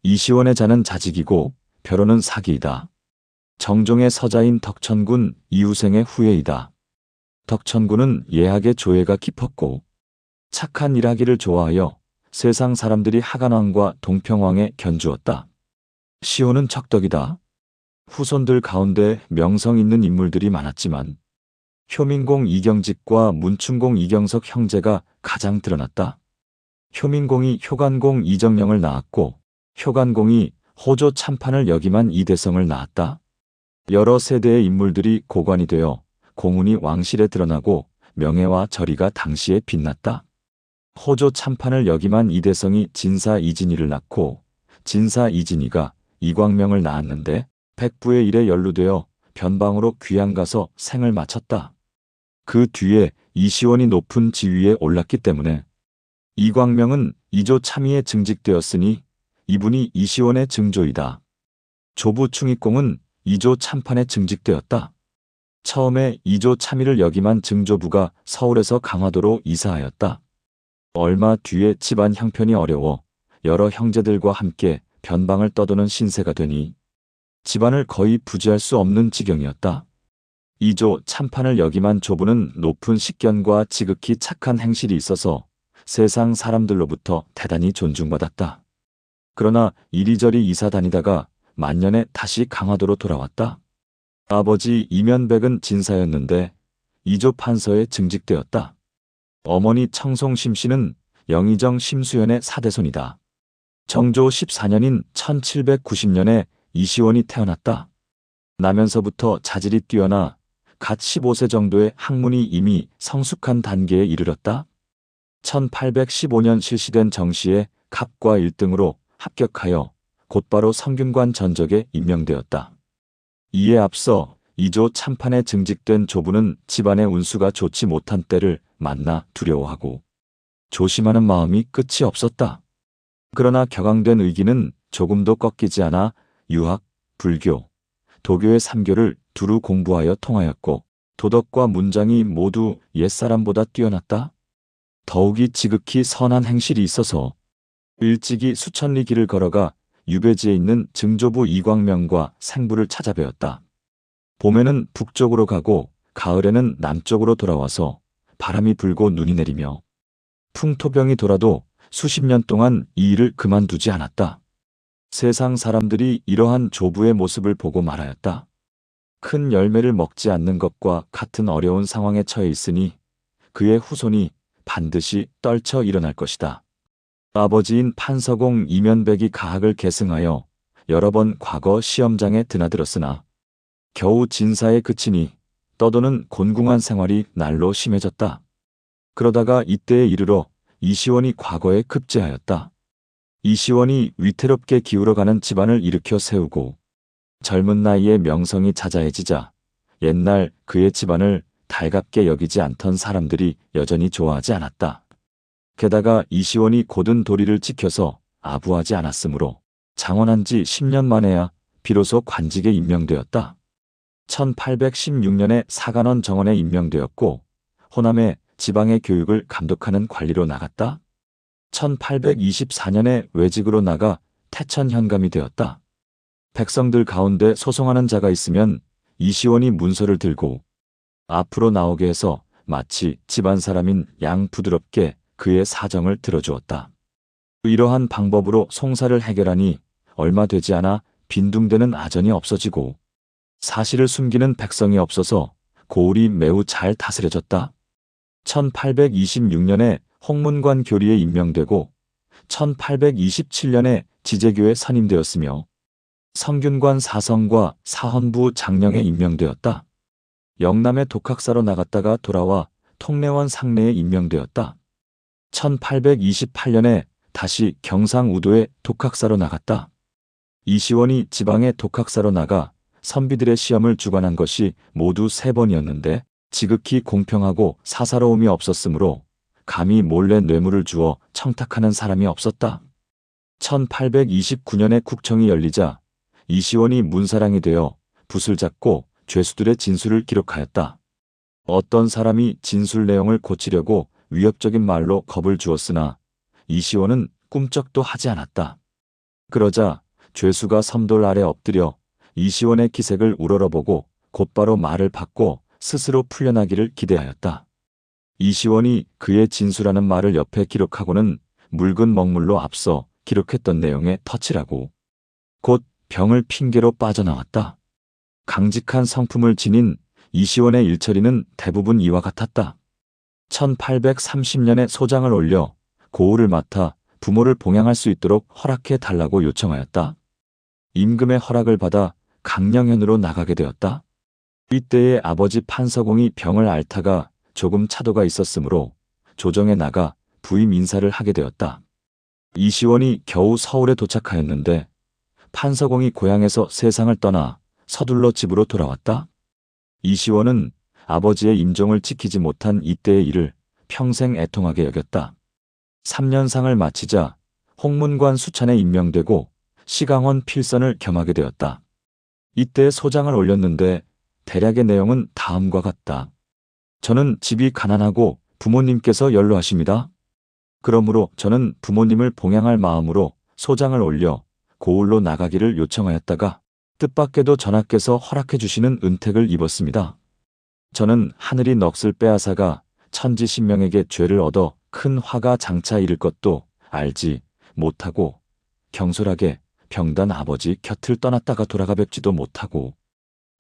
이시원의 자는 자직이고 벼로는 사기이다. 정종의 서자인 덕천군 이후생의 후예이다. 덕천군은 예학의 조예가 깊었고 착한 일하기를 좋아하여 세상 사람들이 하간왕과 동평왕에 견주었다. 시호는 척덕이다. 후손들 가운데 명성 있는 인물들이 많았지만 효민공 이경직과 문충공 이경석 형제가 가장 드러났다. 효민공이 효간공 이정령을 낳았고 효간공이 호조 참판을 역임한 이대성을 낳았다. 여러 세대의 인물들이 고관이 되어 공운이 왕실에 드러나고 명예와 절이가 당시에 빛났다. 호조 참판을 역임한 이대성이 진사 이진이를 낳고 진사 이진이가 이광명을 낳았는데 백부의 일에 연루되어 변방으로 귀양가서 생을 마쳤다. 그 뒤에 이시원이 높은 지위에 올랐기 때문에 이광명은 이조 참의에 증직되었으니 이분이 이시원의 증조이다. 조부 충익공은 이조 참판에 증직되었다. 처음에 이조 참의를 역임한 증조부가 서울에서 강화도로 이사하였다. 얼마 뒤에 집안 형편이 어려워 여러 형제들과 함께 변방을 떠도는 신세가 되니 집안을 거의 부지할 수 없는 지경이었다. 이조 참판을 역임한 조부는 높은 식견과 지극히 착한 행실이 있어서 세상 사람들로부터 대단히 존중받았다. 그러나 이리저리 이사 다니다가 만년에 다시 강화도로 돌아왔다. 아버지 이면백은 진사였는데 이조 판서에 증직되었다. 어머니 청송심 씨는 영의정 심수연의 사대손이다. 정조 14년인 1790년에 이시원이 태어났다. 나면서부터 자질이 뛰어나 갓 15세 정도의 학문이 이미 성숙한 단계에 이르렀다. 1815년 실시된 정시에 갑과 1등으로 합격하여 곧바로 성균관 전적에 임명되었다. 이에 앞서 이조 참판에 증직된 조부는 집안의 운수가 좋지 못한 때를 만나 두려워하고 조심하는 마음이 끝이 없었다. 그러나 격앙된 의기는 조금도 꺾이지 않아 유학, 불교, 도교의 3교를 두루 공부하여 통하였고 도덕과 문장이 모두 옛사람보다 뛰어났다. 더욱이 지극히 선한 행실이 있어서 일찍이 수천리 길을 걸어가 유배지에 있는 증조부 이광명과 생부를 찾아뵈었다. 봄에는 북쪽으로 가고 가을에는 남쪽으로 돌아와서 바람이 불고 눈이 내리며 풍토병이 돌아도 수십 년 동안 이 일을 그만두지 않았다. 세상 사람들이 이러한 조부의 모습을 보고 말하였다. 큰 열매를 먹지 않는 것과 같은 어려운 상황에 처해 있으니 그의 후손이 반드시 떨쳐 일어날 것이다. 아버지인 판서공 이면백이 가학을 계승하여 여러 번 과거 시험장에 드나들었으나 겨우 진사에 그치니 떠도는 곤궁한 생활이 날로 심해졌다. 그러다가 이때에 이르러 이시원이 과거에 급제하였다. 이시원이 위태롭게 기울어가는 집안을 일으켜 세우고 젊은 나이에 명성이 자자해지자 옛날 그의 집안을 달갑게 여기지 않던 사람들이 여전히 좋아하지 않았다. 게다가 이시원이 고든 도리를 지켜서 아부하지 않았으므로 장원한 지 10년 만에야 비로소 관직에 임명되었다. 1816년에 사간원 정원에 임명되었고 호남에 지방의 교육을 감독하는 관리로 나갔다. 1824년에 외직으로 나가 태천 현감이 되었다. 백성들 가운데 소송하는 자가 있으면 이시원이 문서를 들고 앞으로 나오게 해서 마치 집안 사람인 양 부드럽게 그의 사정을 들어주었다. 이러한 방법으로 송사를 해결하니 얼마 되지 않아 빈둥대는 아전이 없어지고 사실을 숨기는 백성이 없어서 고을이 매우 잘 다스려졌다. 1826년에 홍문관 교리에 임명되고 1827년에 지제교에 선임되었으며 성균관 사성과 사헌부 장령에 임명되었다. 영남의 독학사로 나갔다가 돌아와 통례원 상내에 임명되었다. 1828년에 다시 경상우도에 독학사로 나갔다. 이시원이 지방에 독학사로 나가 선비들의 시험을 주관한 것이 모두 3번이었는데 지극히 공평하고 사사로움이 없었으므로 감히 몰래 뇌물을 주어 청탁하는 사람이 없었다. 1829년에 국청이 열리자 이시원이 문사랑이 되어 붓을 잡고 죄수들의 진술을 기록하였다. 어떤 사람이 진술 내용을 고치려고 위협적인 말로 겁을 주었으나 이시원은 꿈쩍도 하지 않았다. 그러자 죄수가 섬돌 아래 엎드려 이시원의 기색을 우러러보고 곧바로 말을 받고 스스로 풀려나기를 기대하였다. 이시원이 그의 진술하는 말을 옆에 기록하고는 묽은 먹물로 앞서 기록했던 내용에 터치라고 곧 병을 핑계로 빠져나왔다. 강직한 성품을 지닌 이시원의 일처리는 대부분 이와 같았다. 1830년에 소장을 올려 고을을 맡아 부모를 봉양할 수 있도록 허락해 달라고 요청하였다. 임금의 허락을 받아 강령현으로 나가게 되었다. 이때의 아버지 판서공이 병을 앓다가 조금 차도가 있었으므로 조정에 나가 부임 인사를 하게 되었다. 이시원이 겨우 서울에 도착하였는데 판서공이 고향에서 세상을 떠나 서둘러 집으로 돌아왔다. 이시원은 아버지의 임종을 지키지 못한 이때의 일을 평생 애통하게 여겼다. 3년상을 마치자 홍문관 수찬에 임명되고 시강원 필선을 겸하게 되었다. 이때 소장을 올렸는데 대략의 내용은 다음과 같다. 저는 집이 가난하고 부모님께서 연로하십니다. 그러므로 저는 부모님을 봉양할 마음으로 소장을 올려 고을로 나가기를 요청하였다가 뜻밖에도 전하께서 허락해 주시는 은택을 입었습니다. 저는 하늘이 넋을 빼앗아가 천지신명에게 죄를 얻어 큰 화가 장차 이를 것도 알지 못하고 경솔하게 병단 아버지 곁을 떠났다가 돌아가 뵙지도 못하고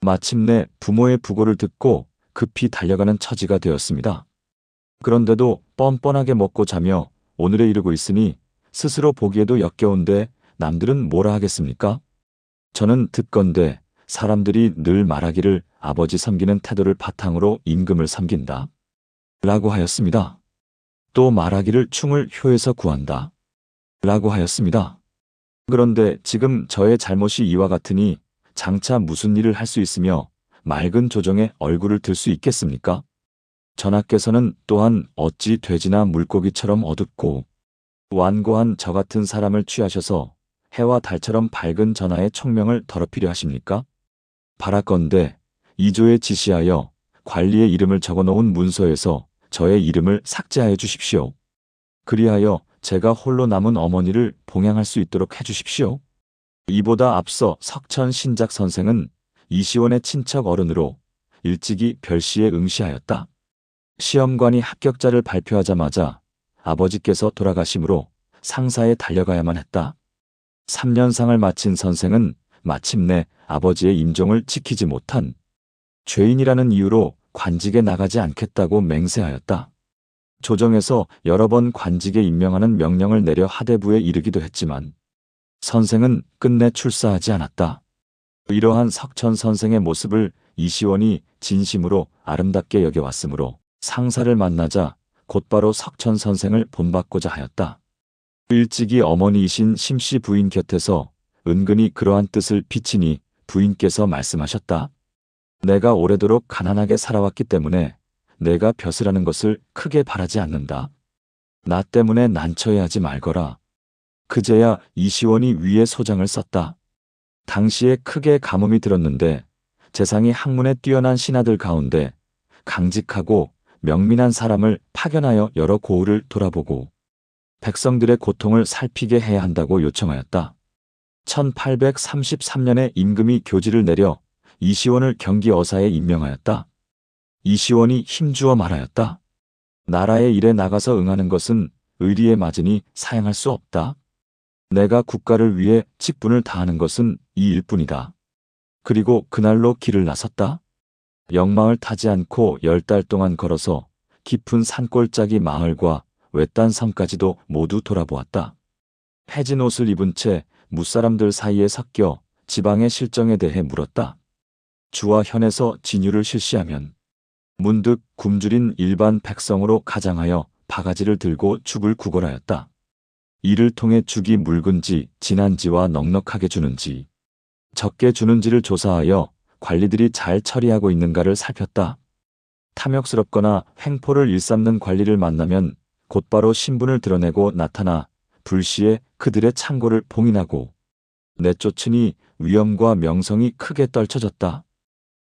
마침내 부모의 부고를 듣고 급히 달려가는 처지가 되었습니다. 그런데도 뻔뻔하게 먹고 자며 오늘에 이르고 있으니 스스로 보기에도 역겨운데 남들은 뭐라 하겠습니까? 저는 듣건대 사람들이 늘 말하기를 아버지 섬기는 태도를 바탕으로 임금을 섬긴다. 라고 하였습니다. 또 말하기를 충을 효에서 구한다. 라고 하였습니다. 그런데 지금 저의 잘못이 이와 같으니 장차 무슨 일을 할 수 있으며 맑은 조정에 얼굴을 들 수 있겠습니까? 전하께서는 또한 어찌 돼지나 물고기처럼 어둡고 완고한 저 같은 사람을 취하셔서 해와 달처럼 밝은 전하의 총명을 더럽히려 하십니까? 바라건대 이조에 지시하여 관리의 이름을 적어놓은 문서에서 저의 이름을 삭제하여 주십시오. 그리하여 제가 홀로 남은 어머니를 봉양할 수 있도록 해주십시오. 이보다 앞서 석천 신작 선생은 이시원의 친척 어른으로 일찍이 별시에 응시하였다. 시험관이 합격자를 발표하자마자 아버지께서 돌아가심으로 상사에 달려가야만 했다. 3년상을 마친 선생은 마침내 아버지의 임종을 지키지 못한 죄인이라는 이유로 관직에 나가지 않겠다고 맹세하였다. 조정에서 여러 번 관직에 임명하는 명령을 내려 하대부에 이르기도 했지만 선생은 끝내 출사하지 않았다. 이러한 석천 선생의 모습을 이시원이 진심으로 아름답게 여겨왔으므로 상사를 만나자 곧바로 석천 선생을 본받고자 하였다. 일찍이 어머니이신 심씨 부인 곁에서 은근히 그러한 뜻을 비치니 부인께서 말씀하셨다. 내가 오래도록 가난하게 살아왔기 때문에 내가 벼슬하는 것을 크게 바라지 않는다. 나 때문에 난처해하지 말거라. 그제야 이시원이 위에 소장을 썼다. 당시에 크게 가뭄이 들었는데 재상이 학문에 뛰어난 신하들 가운데 강직하고 명민한 사람을 파견하여 여러 고을을 돌아보고 백성들의 고통을 살피게 해야 한다고 요청하였다. 1833년에 임금이 교지를 내려 이시원을 경기 어사에 임명하였다. 이시원이 힘주어 말하였다. 나라의 일에 나가서 응하는 것은 의리에 맞으니 사양할 수 없다. 내가 국가를 위해 직분을 다하는 것은 이 일뿐이다. 그리고 그날로 길을 나섰다. 영마을 타지 않고 10달 동안 걸어서 깊은 산골짜기 마을과 외딴 섬까지도 모두 돌아보았다. 해진 옷을 입은 채 무사람들 사이에 섞여 지방의 실정에 대해 물었다. 주와 현에서 진유를 실시하면 문득 굶주린 일반 백성으로 가장하여 바가지를 들고 죽을 구걸하였다. 이를 통해 죽이 묽은지 진한지와 넉넉하게 주는지 적게 주는지를 조사하여 관리들이 잘 처리하고 있는가를 살폈다. 탐욕스럽거나 횡포를 일삼는 관리를 만나면 곧바로 신분을 드러내고 나타나 불시에 그들의 창고를 봉인하고 내쫓으니 위엄과 명성이 크게 떨쳐졌다.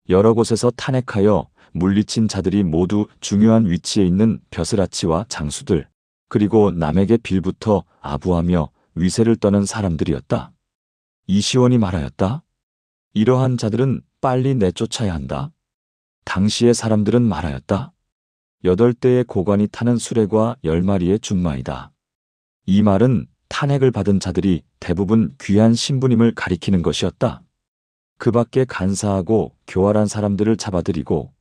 여러 곳에서 탄핵하여 물리친 자들이 모두 중요한 위치에 있는 벼슬아치와 장수들, 그리고 남에게 빌부터 아부하며 위세를 떠는 사람들이었다. 이시원이 말하였다. 이러한 자들은 빨리 내쫓아야 한다. 당시의 사람들은 말하였다. 8대의 고관이 타는 수레과 10마리의 준마이다. 이 말은 탄핵을 받은 자들이 대부분 귀한 신부님을 가리키는 것이었다. 그 밖에 간사하고 교활한 사람들을 잡아들이고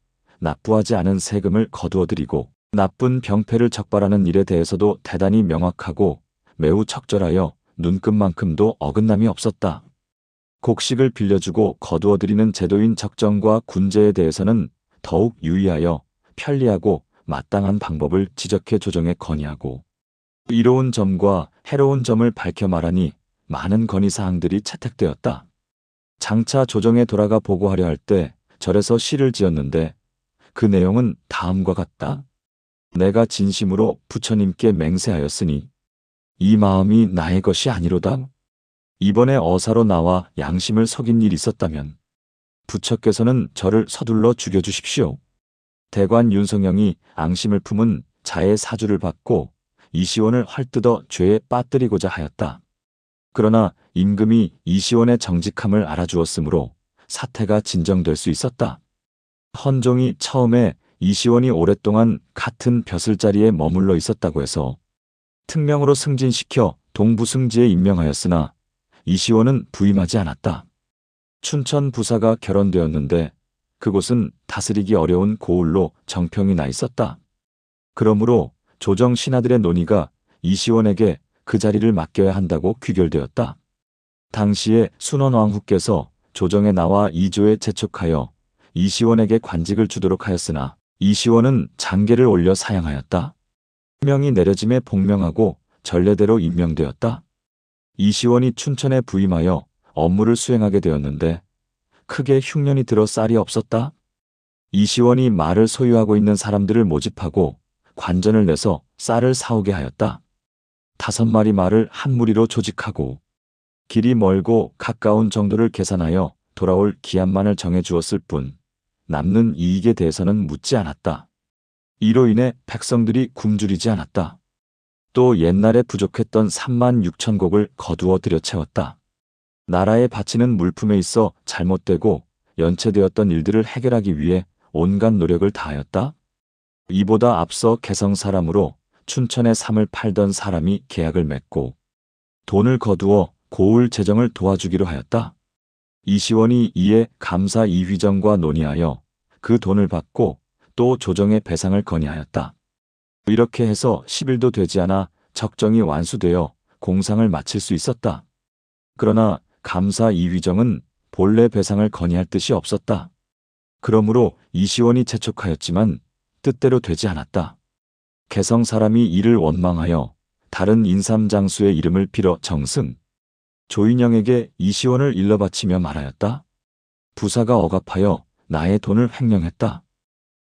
납부하지 않은 세금을 거두어들이고 나쁜 병폐를 적발하는 일에 대해서도 대단히 명확하고 매우 적절하여 눈끝만큼도 어긋남이 없었다. 곡식을 빌려주고 거두어들이는 제도인 적정과 군제에 대해서는 더욱 유의하여 편리하고 마땅한 방법을 지적해 조정에 건의하고 이로운 점과 해로운 점을 밝혀 말하니 많은 건의사항들이 채택되었다. 장차 조정에 돌아가 보고하려 할 때 절에서 시를 지었는데 그 내용은 다음과 같다. 내가 진심으로 부처님께 맹세하였으니 이 마음이 나의 것이 아니로다. 이번에 어사로 나와 양심을 속인 일이 있었다면 부처께서는 저를 서둘러 죽여주십시오. 대관 윤석영이 앙심을 품은 자의 사주를 받고 이시원을 헐뜯어 죄에 빠뜨리고자 하였다. 그러나 임금이 이시원의 정직함을 알아주었으므로 사태가 진정될 수 있었다. 헌종이 처음에 이시원이 오랫동안 같은 벼슬자리에 머물러 있었다고 해서 특명으로 승진시켜 동부승지에 임명하였으나 이시원은 부임하지 않았다. 춘천 부사가 결혼되었는데 그곳은 다스리기 어려운 고을로 정평이 나 있었다. 그러므로 조정 신하들의 논의가 이시원에게 그 자리를 맡겨야 한다고 귀결되었다. 당시에 순원왕후께서 조정에 나와 이조에 재촉하여 이시원에게 관직을 주도록 하였으나 이시원은 장계를 올려 사양하였다. 명이 내려짐에 복명하고 전례대로 임명되었다. 이시원이 춘천에 부임하여 업무를 수행하게 되었는데 크게 흉년이 들어 쌀이 없었다. 이시원이 말을 소유하고 있는 사람들을 모집하고 관전을 내서 쌀을 사오게 하였다. 5마리 말을 한 무리로 조직하고 길이 멀고 가까운 정도를 계산하여 돌아올 기한만을 정해 주었을 뿐 남는 이익에 대해서는 묻지 않았다. 이로 인해 백성들이 굶주리지 않았다. 또 옛날에 부족했던 36,000곡을 거두어 들여채웠다. 나라에 바치는 물품에 있어 잘못되고 연체되었던 일들을 해결하기 위해 온갖 노력을 다하였다. 이보다 앞서 개성 사람으로 춘천에 삼을 팔던 사람이 계약을 맺고 돈을 거두어 고을 재정을 도와주기로 하였다. 이시원이 이에 감사 이휘정과 논의하여 그 돈을 받고 또 조정의 배상을 건의하였다. 이렇게 해서 10일도 되지 않아 적정이 완수되어 공상을 마칠 수 있었다. 그러나 감사 이휘정은 본래 배상을 건의할 뜻이 없었다. 그러므로 이시원이 재촉하였지만 뜻대로 되지 않았다. 개성 사람이 이를 원망하여 다른 인삼장수의 이름을 빌어 정승, 조인영에게 이시원을 일러 바치며 말하였다. 부사가 억압하여 나의 돈을 횡령했다.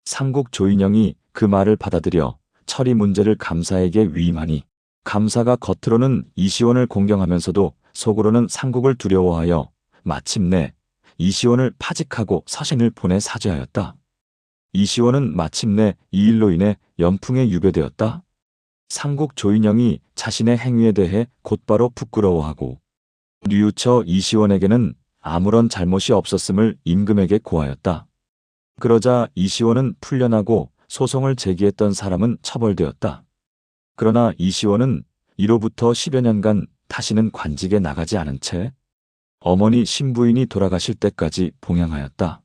상국 조인영이 그 말을 받아들여 처리 문제를 감사에게 위임하니 감사가 겉으로는 이시원을 공경하면서도 속으로는 상국을 두려워하여 마침내 이시원을 파직하고 서신을 보내 사죄하였다. 이시원은 마침내 이 일로 인해 연풍에 유배되었다. 상국 조인영이 자신의 행위에 대해 곧바로 부끄러워하고 뉘우쳐 이시원에게는 아무런 잘못이 없었음을 임금에게 고하였다. 그러자 이시원은 풀려나고 소송을 제기했던 사람은 처벌되었다. 그러나 이시원은 이로부터 10여 년간 다시는 관직에 나가지 않은 채 어머니 신부인이 돌아가실 때까지 봉양하였다.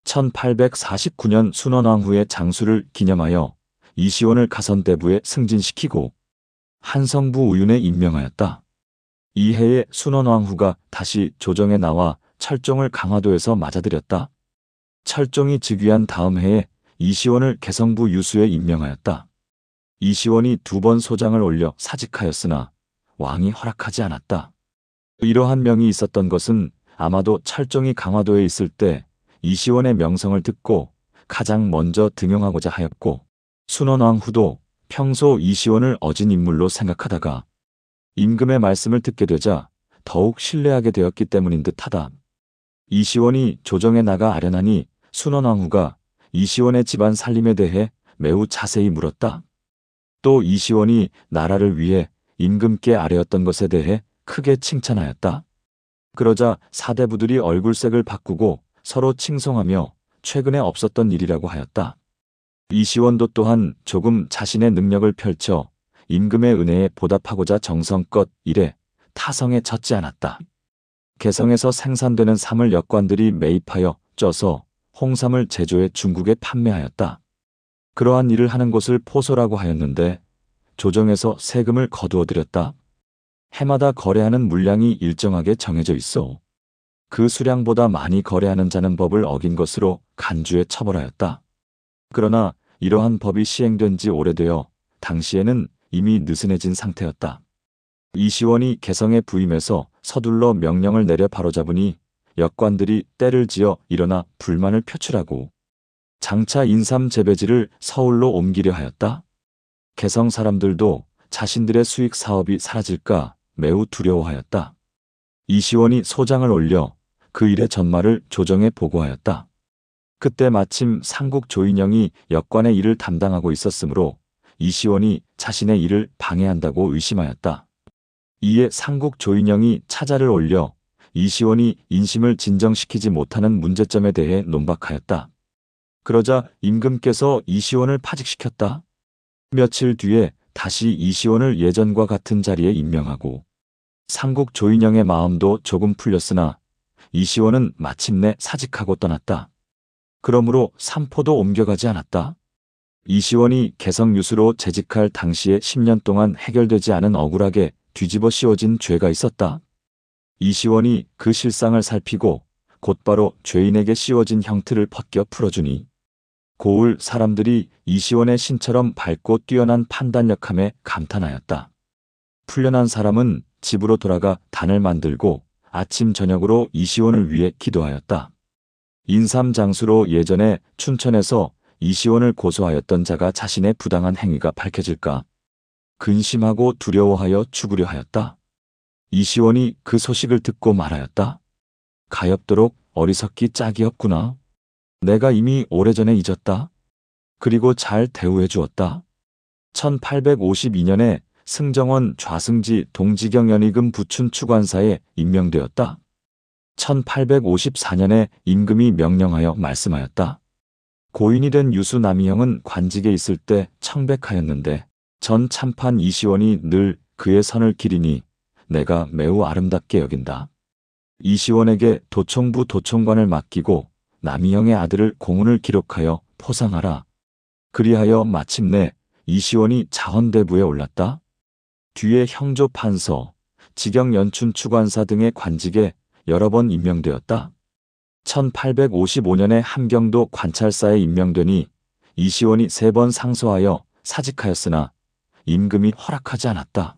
1849년 순원왕후의 장수를 기념하여 이시원을 가선대부에 승진시키고 한성부 우윤에 임명하였다. 이 해에 순원왕후가 다시 조정에 나와 철종을 강화도에서 맞아들였다. 철종이 즉위한 다음 해에 이시원을 개성부 유수에 임명하였다. 이시원이 2번 소장을 올려 사직하였으나 왕이 허락하지 않았다. 이러한 명이 있었던 것은 아마도 철종이 강화도에 있을 때 이시원의 명성을 듣고 가장 먼저 등용하고자 하였고 순원왕후도 평소 이시원을 어진 인물로 생각하다가 임금의 말씀을 듣게 되자 더욱 신뢰하게 되었기 때문인 듯하다. 이시원이 조정에 나가 아련하니 순원왕후가 이시원의 집안 살림에 대해 매우 자세히 물었다. 또 이시원이 나라를 위해 임금께 아뢰었던 것에 대해 크게 칭찬하였다. 그러자 사대부들이 얼굴색을 바꾸고 서로 칭송하며 최근에 없었던 일이라고 하였다. 이시원도 또한 조금 자신의 능력을 펼쳐 임금의 은혜에 보답하고자 정성껏 일해 타성에 젖지 않았다. 개성에서 생산되는 삼을 역관들이 매입하여 쪄서 홍삼을 제조해 중국에 판매하였다. 그러한 일을 하는 곳을 포소라고 하였는데 조정에서 세금을 거두어 들였다. 해마다 거래하는 물량이 일정하게 정해져 있어 그 수량보다 많이 거래하는 자는 법을 어긴 것으로 간주에 처벌하였다. 그러나 이러한 법이 시행된 지 오래되어 당시에는 이미 느슨해진 상태였다. 이시원이 개성에 부임해서 서둘러 명령을 내려 바로잡으니 역관들이 때를 지어 일어나 불만을 표출하고 장차 인삼 재배지를 서울로 옮기려 하였다. 개성 사람들도 자신들의 수익 사업이 사라질까 매우 두려워하였다. 이시원이 소장을 올려 그 일의 전말을 조정에 보고하였다. 그때 마침 상국 조인영이 역관의 일을 담당하고 있었으므로 이시원이 자신의 일을 방해한다고 의심하였다. 이에 상국 조인영이 차자를 올려 이시원이 인심을 진정시키지 못하는 문제점에 대해 논박하였다. 그러자 임금께서 이시원을 파직시켰다. 며칠 뒤에 다시 이시원을 예전과 같은 자리에 임명하고 상국 조인영의 마음도 조금 풀렸으나 이시원은 마침내 사직하고 떠났다. 그러므로 삼포도 옮겨가지 않았다. 이시원이 개성유수로 재직할 당시에 10년 동안 해결되지 않은 억울하게 뒤집어 씌워진 죄가 있었다. 이시원이 그 실상을 살피고 곧바로 죄인에게 씌워진 형틀을 벗겨 풀어주니 고을 사람들이 이시원의 신처럼 밝고 뛰어난 판단력함에 감탄하였다. 풀려난 사람은 집으로 돌아가 단을 만들고 아침 저녁으로 이시원을 위해 기도하였다. 인삼장수로 예전에 춘천에서 이시원을 고소하였던 자가 자신의 부당한 행위가 밝혀질까 근심하고 두려워하여 죽으려 하였다. 이시원이 그 소식을 듣고 말하였다. 가엾도록 어리석기 짝이 없구나. 내가 이미 오래전에 잊었다. 그리고 잘 대우해 주었다. 1852년에 승정원 좌승지 동지경 연희금 부춘 추관사에 임명되었다. 1854년에 임금이 명령하여 말씀하였다. 고인이 된 유수 남이형은 관직에 있을 때 청백하였는데 전 참판 이시원이 늘 그의 선을 기리니 내가 매우 아름답게 여긴다. 이시원에게 도총부 도총관을 맡기고 남이형의 아들을 공훈을 기록하여 포상하라. 그리하여 마침내 이시원이 자헌대부에 올랐다. 뒤에 형조 판서, 지경 연춘 추관사 등의 관직에 여러 번 임명되었다. 1855년에 함경도 관찰사에 임명되니 이시원이 3번 상소하여 사직하였으나 임금이 허락하지 않았다.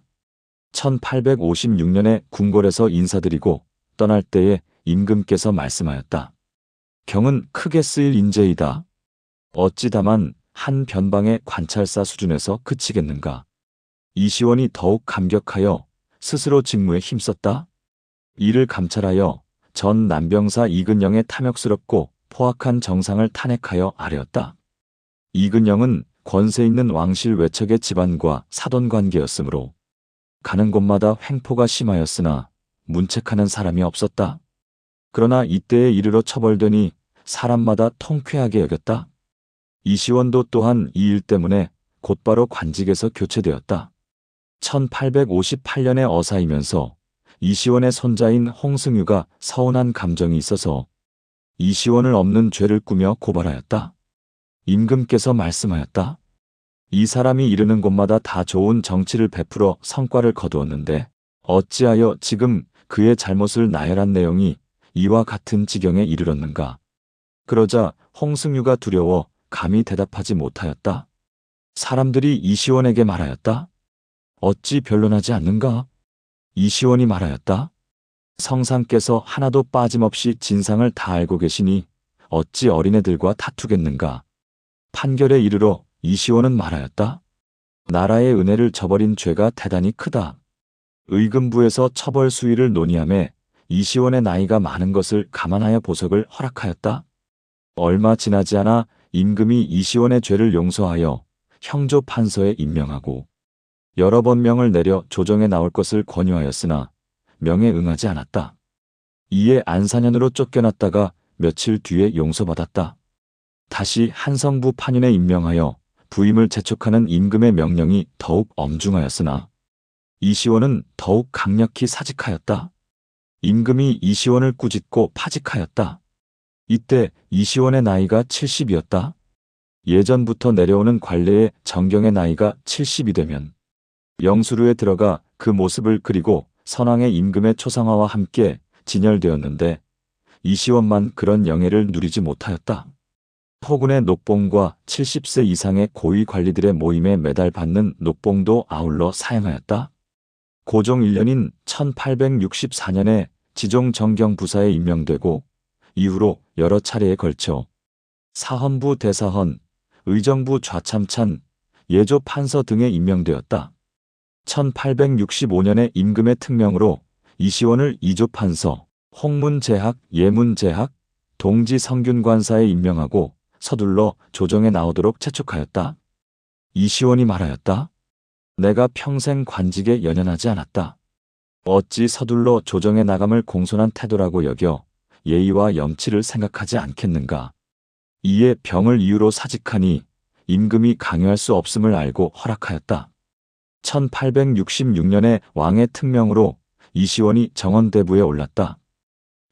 1856년에 궁궐에서 인사드리고 떠날 때에 임금께서 말씀하였다. 경은 크게 쓰일 인재이다. 어찌 다만 한 변방의 관찰사 수준에서 그치겠는가. 이시원이 더욱 감격하여 스스로 직무에 힘썼다. 이를 감찰하여 전 남병사 이근영의 탐욕스럽고 포악한 정상을 탄핵하여 아뢰었다. 이근영은 권세 있는 왕실 외척의 집안과 사돈관계였으므로 가는 곳마다 횡포가 심하였으나 문책하는 사람이 없었다. 그러나 이때에 이르러 처벌되니 사람마다 통쾌하게 여겼다. 이시원도 또한 이 일 때문에 곧바로 관직에서 교체되었다. 1858년에 어사이면서 이시원의 손자인 홍승유가 서운한 감정이 있어서 이시원을 없는 죄를 꾸며 고발하였다. 임금께서 말씀하였다. 이 사람이 이르는 곳마다 다 좋은 정치를 베풀어 성과를 거두었는데 어찌하여 지금 그의 잘못을 나열한 내용이 이와 같은 지경에 이르렀는가. 그러자 홍승유가 두려워 감히 대답하지 못하였다. 사람들이 이시원에게 말하였다. 어찌 변론하지 않는가? 이시원이 말하였다. 성상께서 하나도 빠짐없이 진상을 다 알고 계시니 어찌 어린애들과 다투겠는가. 판결에 이르러 이시원은 말하였다. 나라의 은혜를 저버린 죄가 대단히 크다. 의금부에서 처벌 수위를 논의하매 이시원의 나이가 많은 것을 감안하여 보석을 허락하였다. 얼마 지나지 않아 임금이 이시원의 죄를 용서하여 형조 판서에 임명하고 여러 번 명을 내려 조정에 나올 것을 권유하였으나 명에 응하지 않았다. 이에 안산현으로 쫓겨났다가 며칠 뒤에 용서받았다. 다시 한성부 판윤에 임명하여 부임을 재촉하는 임금의 명령이 더욱 엄중하였으나 이시원은 더욱 강력히 사직하였다. 임금이 이시원을 꾸짖고 파직하였다. 이때 이시원의 나이가 70이었다. 예전부터 내려오는 관례의 정경의 나이가 70이 되면 영수루에 들어가 그 모습을 그리고 선왕의 임금의 초상화와 함께 진열되었는데 이시원만 그런 영예를 누리지 못하였다. 호군의 녹봉과 70세 이상의 고위 관리들의 모임에 매달받는 녹봉도 아울러 사양하였다. 고종 1년인 1864년에 지종 정경부사에 임명되고 이후로 여러 차례에 걸쳐 사헌부 대사헌, 의정부 좌참찬, 예조 판서 등에 임명되었다. 1865년에 임금의 특명으로 이시원을 이조판서, 홍문제학, 예문제학, 동지성균관사에 임명하고 서둘러 조정에 나오도록 채촉하였다. 이시원이 말하였다. 내가 평생 관직에 연연하지 않았다. 어찌 서둘러 조정에 나감을 공손한 태도라고 여겨 예의와 염치를 생각하지 않겠는가. 이에 병을 이유로 사직하니 임금이 강요할 수 없음을 알고 허락하였다. 1866년에 왕의 특명으로 이시원이 정원대부에 올랐다.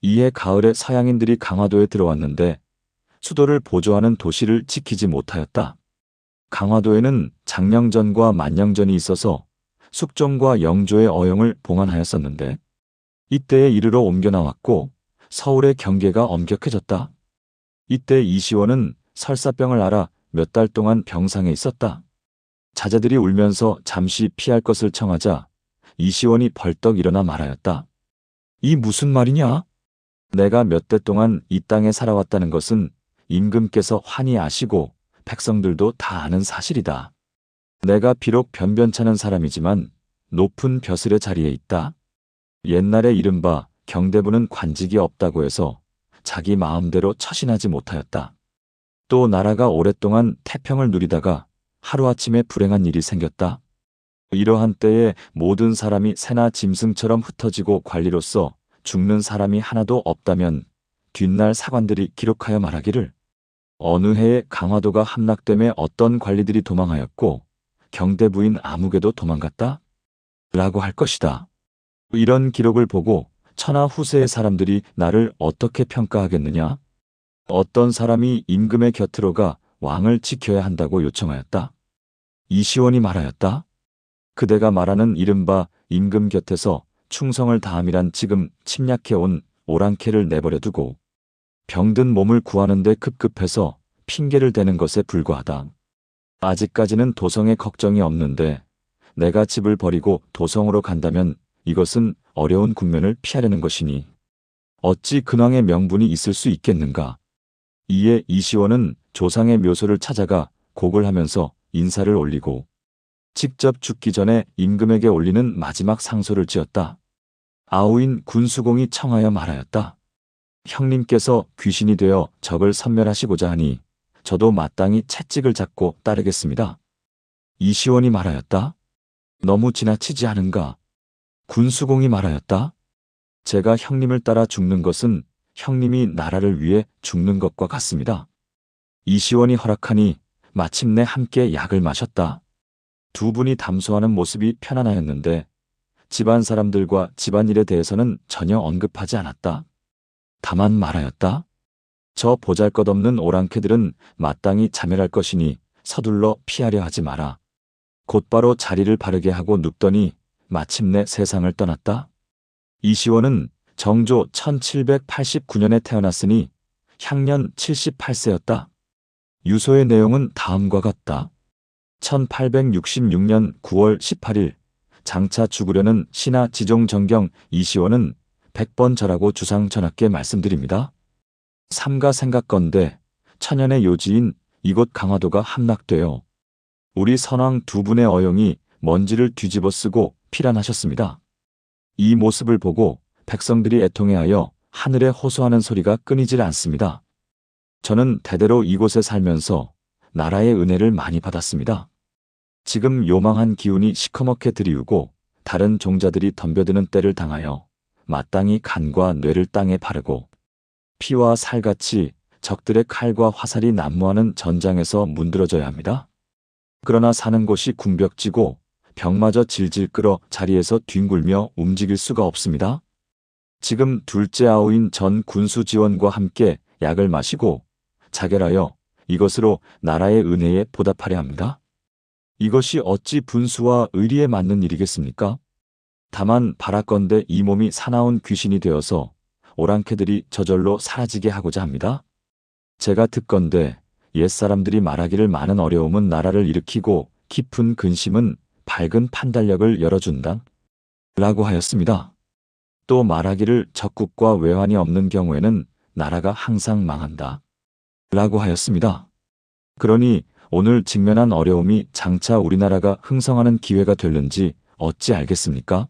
이해 가을에 서양인들이 강화도에 들어왔는데 수도를 보조하는 도시를 지키지 못하였다. 강화도에는 장령전과 만령전이 있어서 숙종과 영조의 어용을 봉안하였었는데 이때에 이르러 옮겨 나왔고 서울의 경계가 엄격해졌다. 이때 이시원은 설사병을 앓아 몇 달 동안 병상에 있었다. 자제들이 울면서 잠시 피할 것을 청하자 이시원이 벌떡 일어나 말하였다. 이 무슨 말이냐? 내가 몇 대 동안 이 땅에 살아왔다는 것은 임금께서 환히 아시고 백성들도 다 아는 사실이다. 내가 비록 변변찮은 사람이지만 높은 벼슬의 자리에 있다. 옛날에 이른바 경대부는 관직이 없다고 해서 자기 마음대로 처신하지 못하였다. 또 나라가 오랫동안 태평을 누리다가 하루아침에 불행한 일이 생겼다. 이러한 때에 모든 사람이 새나 짐승처럼 흩어지고 관리로서 죽는 사람이 하나도 없다면 뒷날 사관들이 기록하여 말하기를 어느 해에 강화도가 함락됨에 어떤 관리들이 도망하였고 경대부인 아무개도 도망갔다? 라고 할 것이다. 이런 기록을 보고 천하 후세의 사람들이 나를 어떻게 평가하겠느냐? 어떤 사람이 임금의 곁으로 가 왕을 지켜야 한다고 요청하였다. 이시원이 말하였다. 그대가 말하는 이른바 임금 곁에서 충성을 다함이란 지금 침략해온 오랑캐를 내버려 두고 병든 몸을 구하는 데 급급해서 핑계를 대는 것에 불과하다. 아직까지는 도성에 걱정이 없는데 내가 집을 버리고 도성으로 간다면 이것은 어려운 국면을 피하려는 것이니 어찌 근왕의 명분이 있을 수 있겠는가. 이에 이시원은 조상의 묘소를 찾아가 곡을 하면서 인사를 올리고 직접 죽기 전에 임금에게 올리는 마지막 상소를 지었다. 아우인 군수공이 청하여 말하였다. 형님께서 귀신이 되어 적을 섬멸하시고자 하니 저도 마땅히 채찍을 잡고 따르겠습니다. 이시원이 말하였다. 너무 지나치지 않은가? 군수공이 말하였다. 제가 형님을 따라 죽는 것은 형님이 나라를 위해 죽는 것과 같습니다. 이시원이 허락하니 마침내 함께 약을 마셨다. 두 분이 담소하는 모습이 편안하였는데 집안 사람들과 집안일에 대해서는 전혀 언급하지 않았다. 다만 말하였다. 저 보잘것없는 오랑캐들은 마땅히 자멸할 것이니 서둘러 피하려 하지 마라. 곧바로 자리를 바르게 하고 눕더니 마침내 세상을 떠났다. 이시원은 정조 1789년에 태어났으니 향년 78세였다. 유서의 내용은 다음과 같다. 1866년 9월 18일 장차 죽으려는 신하 지종 정경 이시원은 100번 절하고 주상 전하께 말씀드립니다. 삼가 생각건대 천연의 요지인 이곳 강화도가 함락되어 우리 선왕 두 분의 어용이 먼지를 뒤집어 쓰고 피란하셨습니다. 이 모습을 보고 백성들이 애통해하여 하늘에 호소하는 소리가 끊이질 않습니다. 저는 대대로 이곳에 살면서 나라의 은혜를 많이 받았습니다. 지금 요망한 기운이 시커멓게 들이우고 다른 종자들이 덤벼드는 때를 당하여 마땅히 간과 뇌를 땅에 바르고 피와 살같이 적들의 칼과 화살이 난무하는 전장에서 문드러져야 합니다. 그러나 사는 곳이 궁벽지고 병마저 질질 끌어 자리에서 뒹굴며 움직일 수가 없습니다. 지금 둘째 아우인 전 군수 지원과 함께 약을 마시고 자결하여 이것으로 나라의 은혜에 보답하려 합니다. 이것이 어찌 분수와 의리에 맞는 일이겠습니까? 다만 바라건대 이 몸이 사나운 귀신이 되어서 오랑캐들이 저절로 사라지게 하고자 합니다. 제가 듣건대 옛사람들이 말하기를 많은 어려움은 나라를 일으키고 깊은 근심은 밝은 판단력을 열어준다 라고 하였습니다. 또 말하기를 적국과 외환이 없는 경우에는 나라가 항상 망한다 라고 하였습니다. 그러니 오늘 직면한 어려움이 장차 우리나라가 흥성하는 기회가 될는지 어찌 알겠습니까?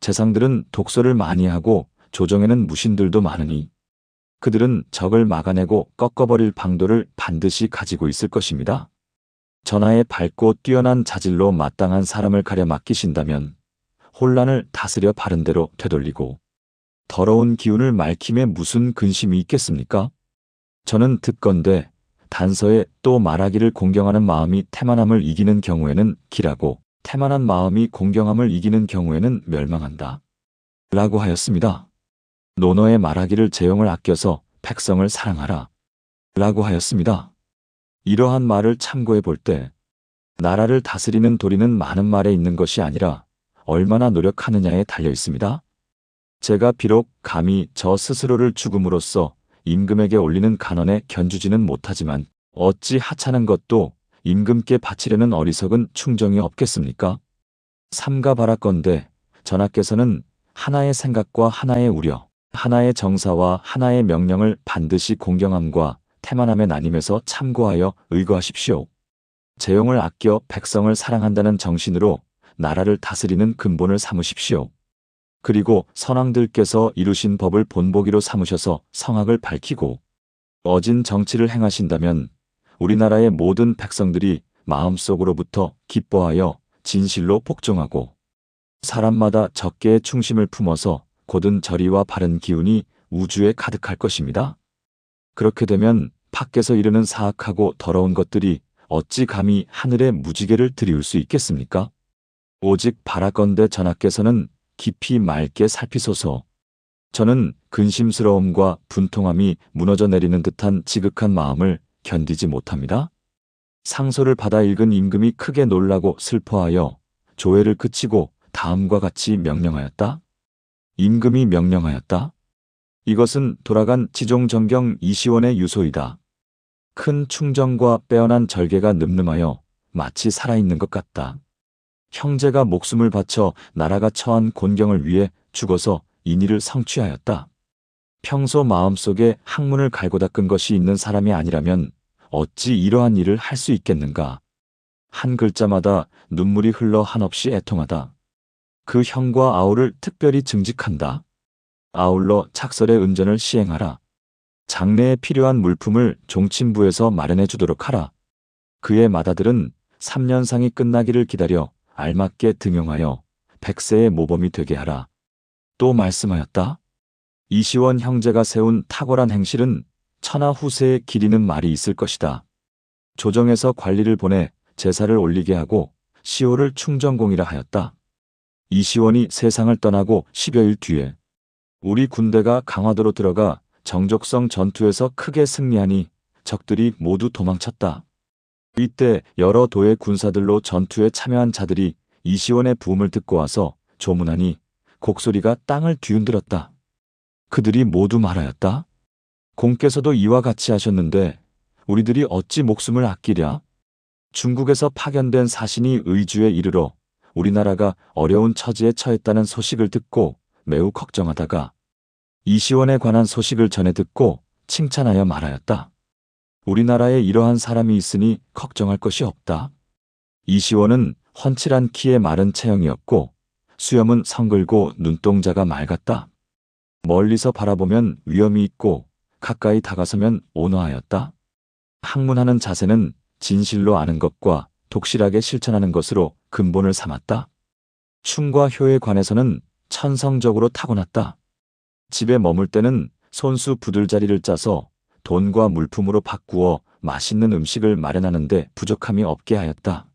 재상들은 독서를 많이 하고 조정에는 무신들도 많으니 그들은 적을 막아내고 꺾어버릴 방도를 반드시 가지고 있을 것입니다. 전하의 밝고 뛰어난 자질로 마땅한 사람을 가려 맡기신다면 혼란을 다스려 바른 대로 되돌리고 더러운 기운을 말킴에 무슨 근심이 있겠습니까? 저는 듣건대 단서에 또 말하기를 공경하는 마음이 태만함을 이기는 경우에는 길하고 태만한 마음이 공경함을 이기는 경우에는 멸망한다 라고 하였습니다. 논어의 말하기를 재용을 아껴서 백성을 사랑하라 라고 하였습니다. 이러한 말을 참고해 볼 때 나라를 다스리는 도리는 많은 말에 있는 것이 아니라 얼마나 노력하느냐에 달려 있습니다. 제가 비록 감히 저 스스로를 죽음으로써 임금에게 올리는 간언에 견주지는 못하지만 어찌 하찮은 것도 임금께 바치려는 어리석은 충정이 없겠습니까? 삼가 바라건대 전하께서는 하나의 생각과 하나의 우려, 하나의 정사와 하나의 명령을 반드시 공경함과 태만함에 나님에서 참고하여 의거하십시오. 재용을 아껴 백성을 사랑한다는 정신으로 나라를 다스리는 근본을 삼으십시오. 그리고 선왕들께서 이루신 법을 본보기로 삼으셔서 성악을 밝히고 어진 정치를 행하신다면 우리나라의 모든 백성들이 마음속으로부터 기뻐하여 진실로 복종하고 사람마다 적개의 충심을 품어서 곧은 절의와 바른 기운이 우주에 가득할 것입니다. 그렇게 되면 밖에서 이르는 사악하고 더러운 것들이 어찌 감히 하늘의 무지개를 드리울 수 있겠습니까? 오직 바라건대 전하께서는 깊이 맑게 살피소서. 저는 근심스러움과 분통함이 무너져 내리는 듯한 지극한 마음을 견디지 못합니다. 상소를 받아 읽은 임금이 크게 놀라고 슬퍼하여 조회를 그치고 다음과 같이 명령하였다. 임금이 명령하였다. 이것은 돌아간 지종정경 이시원의 유소이다. 큰 충정과 빼어난 절개가 늠름하여 마치 살아있는 것 같다. 형제가 목숨을 바쳐 나라가 처한 곤경을 위해 죽어서 인의를 성취하였다. 평소 마음속에 학문을 갈고 닦은 것이 있는 사람이 아니라면 어찌 이러한 일을 할 수 있겠는가. 한 글자마다 눈물이 흘러 한없이 애통하다. 그 형과 아우를 특별히 증직한다. 아울러 착설의 은전을 시행하라. 장례에 필요한 물품을 종친부에서 마련해 주도록 하라. 그의 맏아들은 3년상이 끝나기를 기다려 알맞게 등용하여 100세의 모범이 되게 하라. 또 말씀하였다. 이시원 형제가 세운 탁월한 행실은 천하 후세에 기리는 말이 있을 것이다. 조정에서 관리를 보내 제사를 올리게 하고 시호를 충정공이라 하였다. 이시원이 세상을 떠나고 10여일 뒤에 우리 군대가 강화도로 들어가 정족성 전투에서 크게 승리하니 적들이 모두 도망쳤다. 이때 여러 도의 군사들로 전투에 참여한 자들이 이시원의 부음을 듣고 와서 조문하니 곡소리가 땅을 뒤흔들었다. 그들이 모두 말하였다. 공께서도 이와 같이 하셨는데 우리들이 어찌 목숨을 아끼랴? 중국에서 파견된 사신이 의주에 이르러 우리나라가 어려운 처지에 처했다는 소식을 듣고 매우 걱정하다가 이시원에 관한 소식을 전해 듣고 칭찬하여 말하였다. 우리나라에 이러한 사람이 있으니 걱정할 것이 없다. 이시원은 훤칠한 키에 마른 체형이었고 수염은 성글고 눈동자가 맑았다. 멀리서 바라보면 위엄이 있고 가까이 다가서면 온화하였다. 학문하는 자세는 진실로 아는 것과 독실하게 실천하는 것으로 근본을 삼았다. 충과 효에 관해서는 천성적으로 타고났다. 집에 머물 때는 손수 부들자리를 짜서 돈과 물품으로 바꾸어 맛있는 음식을 마련하는데 부족함이 없게 하였다.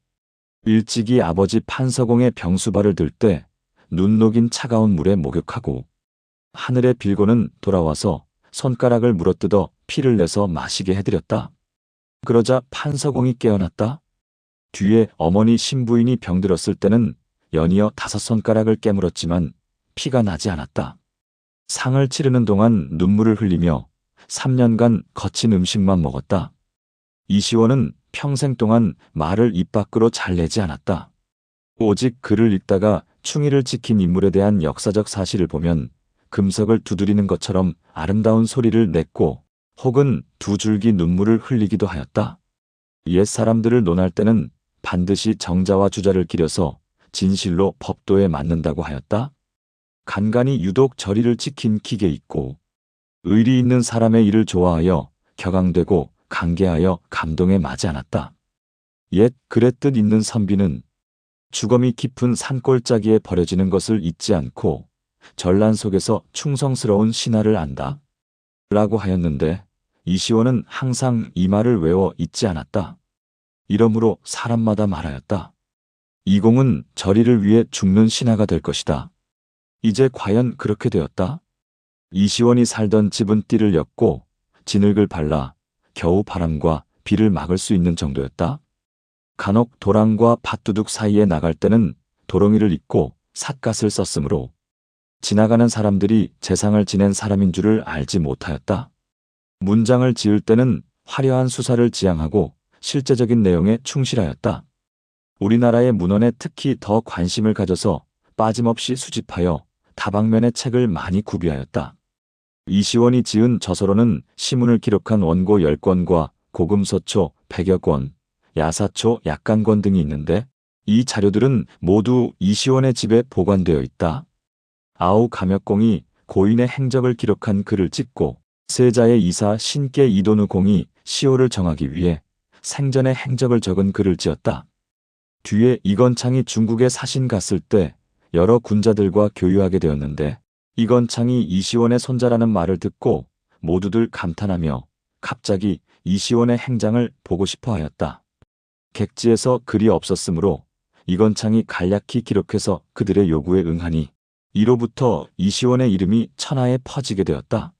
일찍이 아버지 판서공의 병수발을 들 때 눈 녹인 차가운 물에 목욕하고 하늘에 빌고는 돌아와서 손가락을 물어뜯어 피를 내서 마시게 해드렸다. 그러자 판서공이 깨어났다. 뒤에 어머니 신부인이 병들었을 때는 연이어 5손가락을 깨물었지만 피가 나지 않았다. 상을 치르는 동안 눈물을 흘리며 3년간 거친 음식만 먹었다. 이시원은 평생 동안 말을 입 밖으로 잘 내지 않았다. 오직 글을 읽다가 충의를 지킨 인물에 대한 역사적 사실을 보면 금석을 두드리는 것처럼 아름다운 소리를 냈고 혹은 두 줄기 눈물을 흘리기도 하였다. 옛 사람들을 논할 때는 반드시 정자와 주자를 기려서 진실로 법도에 맞는다고 하였다. 간간이 유독 절의를 지킨 기계 있고 의리 있는 사람의 일을 좋아하여 격앙되고 강개하여 감동에 마지 않았다. 옛 글의 뜻 있는 선비는 주검이 깊은 산골짜기에 버려지는 것을 잊지 않고 전란 속에서 충성스러운 신하를 안다. 라고 하였는데 이시원은 항상 이 말을 외워 잊지 않았다. 이러므로 사람마다 말하였다. 이공은 절의를 위해 죽는 신하가 될 것이다. 이제 과연 그렇게 되었다. 이시원이 살던 집은 띠를 엮고 진흙을 발라 겨우 바람과 비를 막을 수 있는 정도였다. 간혹 도랑과 밭두둑 사이에 나갈 때는 도롱이를 입고 삿갓을 썼으므로 지나가는 사람들이 재상을 지낸 사람인 줄을 알지 못하였다. 문장을 지을 때는 화려한 수사를 지향하고 실제적인 내용에 충실하였다. 우리나라의 문헌에 특히 더 관심을 가져서 빠짐없이 수집하여 다방면의 책을 많이 구비하였다. 이시원이 지은 저서로는 시문을 기록한 원고 10권과 고금서초 100여 권, 야사초 약간권 등이 있는데 이 자료들은 모두 이시원의 집에 보관되어 있다. 아우 감역공이 고인의 행적을 기록한 글을 찍고 세자의 이사 신께 이도누 공이 시호를 정하기 위해 생전의 행적을 적은 글을 지었다. 뒤에 이건창이 중국에 사신 갔을 때 여러 군자들과 교유하게 되었는데 이건창이 이시원의 손자라는 말을 듣고 모두들 감탄하며 갑자기 이시원의 행장을 보고 싶어 하였다. 객지에서 글이 없었으므로 이건창이 간략히 기록해서 그들의 요구에 응하니 이로부터 이시원의 이름이 천하에 퍼지게 되었다.